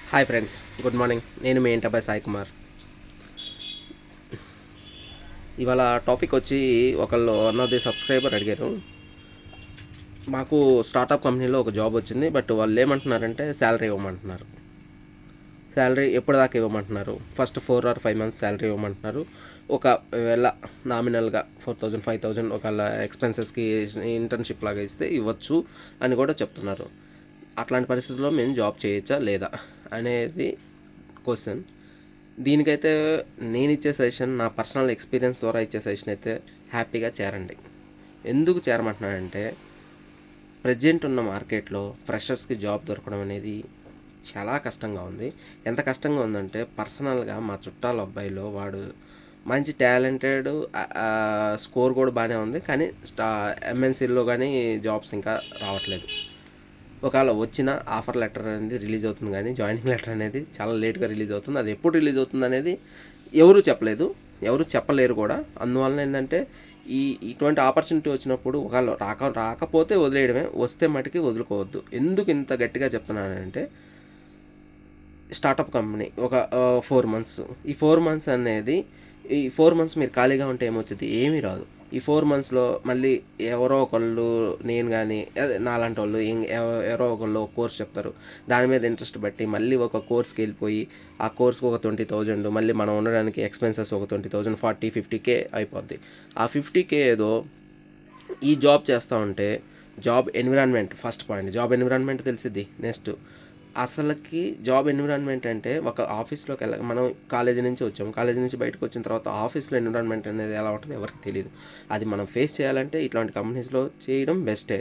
Hi friends, good morning. నేను మీ ఇంటబాయ్ సాయి కుమార్. ఇవాళ topic వచ్చి వన్ ఆఫ్ ది సబ్స్క్రైబర్ అడిగారు. మాకు స్టార్టప్ కంపెనీలో ఒక జాబ్ వచ్చింది, బట్ వాళ్ళు ఏమంటున్నారంటే శాలరీ ఇవ్వమంటున్నారు. శాలరీ ఎప్పటిదాకా ఇవ్వమంటున్నారు? ఫస్ట్ 4 or 5 months శాలరీ ఇవ్వమంటున్నారు. ఒకవేళ నామినల్గా 4,000 5,000 ఒకవేళ ఎక్స్పెన్సెస్కి ఇంటర్న్షిప్ లాగా ఇస్తే ఇవ్వచ్చు అని కూడా చెప్తున్నారు. అట్లాంటి పరిస్థితుల్లో మేము జాబ్ చేయొచ్చా లేదా అనేది క్వశ్చన్. దీనికైతే నేను ఇచ్చే సజెషన్, నా పర్సనల్ ఎక్స్పీరియన్స్ ద్వారా ఇచ్చే సజెషన్ అయితే హ్యాపీగా చేరండి. ఎందుకు చేరమంటున్నానంటే, ప్రజెంట్ ఉన్న మార్కెట్లో ఫ్రెషర్స్కి జాబ్ దొరకడం అనేది చాలా కష్టంగా ఉంది. ఎంత కష్టంగా ఉందంటే, పర్సనల్గా మా చుట్టాల అబ్బాయిలో వాడు మంచి టాలెంటెడ్, స్కోర్ కూడా బాగానే ఉంది, కానీ ఎంఎన్సీలో కానీ జాబ్స్ ఇంకా రావట్లేదు. ఒకవేళ వచ్చిన ఆఫర్ లెటర్ అనేది రిలీజ్ అవుతుంది, కానీ జాయినింగ్ లెటర్ అనేది చాలా లేట్గా రిలీజ్ అవుతుంది. అది ఎప్పుడు రిలీజ్ అవుతుంది అనేది ఎవరు చెప్పలేదు, ఎవరు చెప్పలేరు కూడా. అందువలన ఏంటంటే, ఇటువంటి ఆపర్చునిటీ వచ్చినప్పుడు ఒకవేళ రాకపోతే వదిలేయడమే, వస్తే మటుకి వదులుకోవద్దు. ఎందుకు ఇంత గట్టిగా చెప్తున్నానంటే, స్టార్టప్ కంపెనీ ఒక 4 months, ఈ 4 months అనేది, ఈ 4 months మీరు ఖాళీగా ఉంటే ఏమొచ్చింది? ఏమీ రాదు. ఈ 4 monthsలో మళ్ళీ ఎవరో ఒకళ్ళు, నేను కానీ నాలాంటి వాళ్ళు ఎవరో ఒకళ్ళు ఒక కోర్స్ చెప్తారు. దాని మీద ఇంట్రెస్ట్ బట్టి మళ్ళీ ఒక కోర్స్కి వెళ్ళిపోయి, ఆ కోర్స్కి ఒక 20,000, మళ్ళీ మనం ఉండడానికి ఎక్స్పెన్సెస్ ఒక 20,000, 40-50K అయిపోద్ది. ఆ 50K ఏదో ఈ జాబ్ చేస్తూ ఉంటే, job environment first point. Job environment తెలిసిద్ది. నెక్స్ట్ అసలుకి జాబ్ ఎన్విరాన్మెంట్ అంటే, ఒక ఆఫీస్లోకి మనం కాలేజీ నుంచి వచ్చాము, కాలేజీ నుంచి బయటకు వచ్చిన తర్వాత ఆఫీస్లో ఎన్విరాన్మెంట్ అనేది ఎలా ఉంటుందో ఎవరికి తెలియదు. అది మనం ఫేస్ చేయాలంటే ఇట్లాంటి కంపెనీస్లో చేయడం బెస్టే.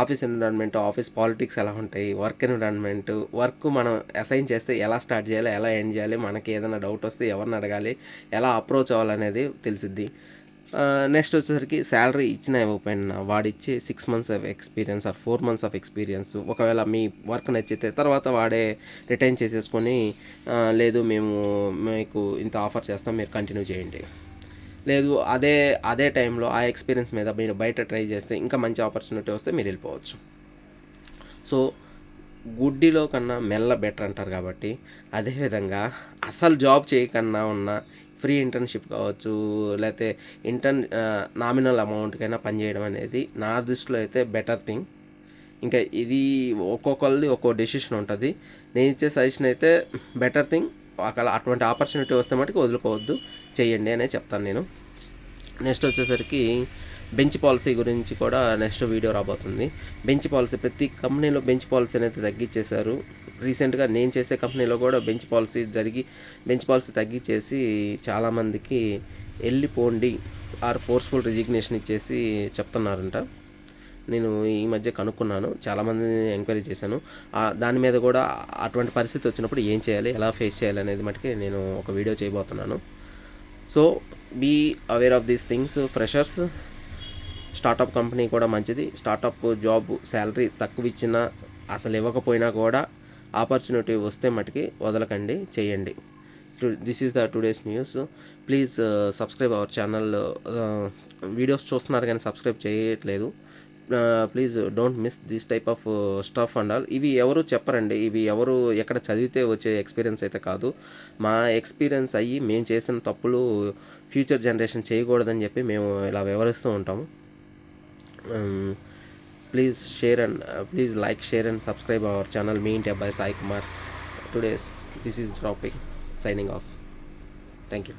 ఆఫీస్ ఎన్విరాన్మెంట్, ఆఫీస్ పాలిటిక్స్ ఎలా ఉంటాయి, వర్క్ ఎన్విరాన్మెంట్, వర్క్ మనం అసైన్ చేస్తే ఎలా స్టార్ట్ చేయాలి, ఎలా ఎండ్ చేయాలి, మనకి ఏదైనా డౌట్ వస్తే ఎవరిని అడగాలి, ఎలా అప్రోచ్ అవ్వాలనేది తెలిసిద్ది. నెక్స్ట్ వచ్చేసరికి శాలరీ ఇచ్చినా ఇవ్వకపోయినా వాడిచ్చే 6 months of experience or 4 months of experience, ఒకవేళ మీ వర్క్ నచ్చితే తర్వాత వాడే రిటైన్ చేసేసుకొని, లేదు మేము మీకు ఇంత ఆఫర్ చేస్తాం, మీరు కంటిన్యూ చేయండి. లేదు, అదే టైంలో ఆ ఎక్స్పీరియన్స్ మీద మీరు బయట ట్రై చేస్తే ఇంకా మంచి ఆపర్చునిటీ వస్తే మీరు వెళ్ళిపోవచ్చు. సో గుడ్డిలో కన్నా మెల్ల బెటర్ అంటారు కాబట్టి, అదేవిధంగా అసలు జాబ్ చేయకన్నా ఉన్న ఫ్రీ ఇంటర్న్షిప్ కావచ్చు, లేకపోతే నామినల్ అమౌంట్కైనా పనిచేయడం అనేది నా దృష్టిలో అయితే బెటర్ థింగ్. ఇంకా ఇది ఒక్కొక్కరిది ఒక్కో డెసిషన్ ఉంటుంది. నేను ఇచ్చే సజెషన్ అయితే బెటర్ థింగ్. అటువంటి ఆపర్చునిటీ వస్తే మటుకు వదులుకోవద్దు, చెయ్యండి అనే చెప్తాను నేను. నెక్స్ట్ వచ్చేసరికి బెంచ్ పాలసీ గురించి కూడా నెక్స్ట్ వీడియో రాబోతుంది. బెంచ్ పాలసీ, ప్రతి కంపెనీలో బెంచ్ పాలసీ అనేది తగ్గించేశారు. రీసెంట్గా నేను చేసే కంపెనీలో కూడా బెంచ్ పాలసీ తగ్గించేసి చాలామందికి వెళ్ళిపోండి ఆర్ ఫోర్స్ఫుల్ రిజిగ్నేషన్ ఇచ్చేసి చెప్తున్నారంట. నేను ఈ మధ్య కనుక్కున్నాను, చాలామందిని ఎంక్వైరీ చేశాను. దాని మీద కూడా అటువంటి పరిస్థితి వచ్చినప్పుడు ఏం చేయాలి, ఎలా ఫేస్ చేయాలి అనేది మటుకే నేను ఒక వీడియో చేయబోతున్నాను. So be aware of these things. Freshers, startup company కూడా మంచిది. స్టార్టప్ జాబ్ శాలరీ తక్కువ ఇచ్చినా, అసలు ఇవ్వకపోయినా కూడా ఆపర్చునిటీ వస్తే మటుకి వదలకండి, చేయండి. This is the today's news. Please subscribe our channel. Videos చూస్తున్నారు కానీ సబ్స్క్రైబ్ చేయట్లేదు. Please don't miss this type of stuff and all. ఇవి ఎవరు చెప్పరండి, ఇవి ఎవరు ఎక్కడ చదివితే వచ్చే ఎక్స్పీరియన్స్ అయితే కాదు. మా ఎక్స్పీరియన్స్ అయ్యి మేము చేసిన తప్పులు ఫ్యూచర్ జనరేషన్ చేయకూడదని చెప్పి మేము ఇలా వివరిస్తూ ఉంటాము. Please like, share and subscribe our channel, Me India by Sai Kumar. This is dropping, signing off. Thank you.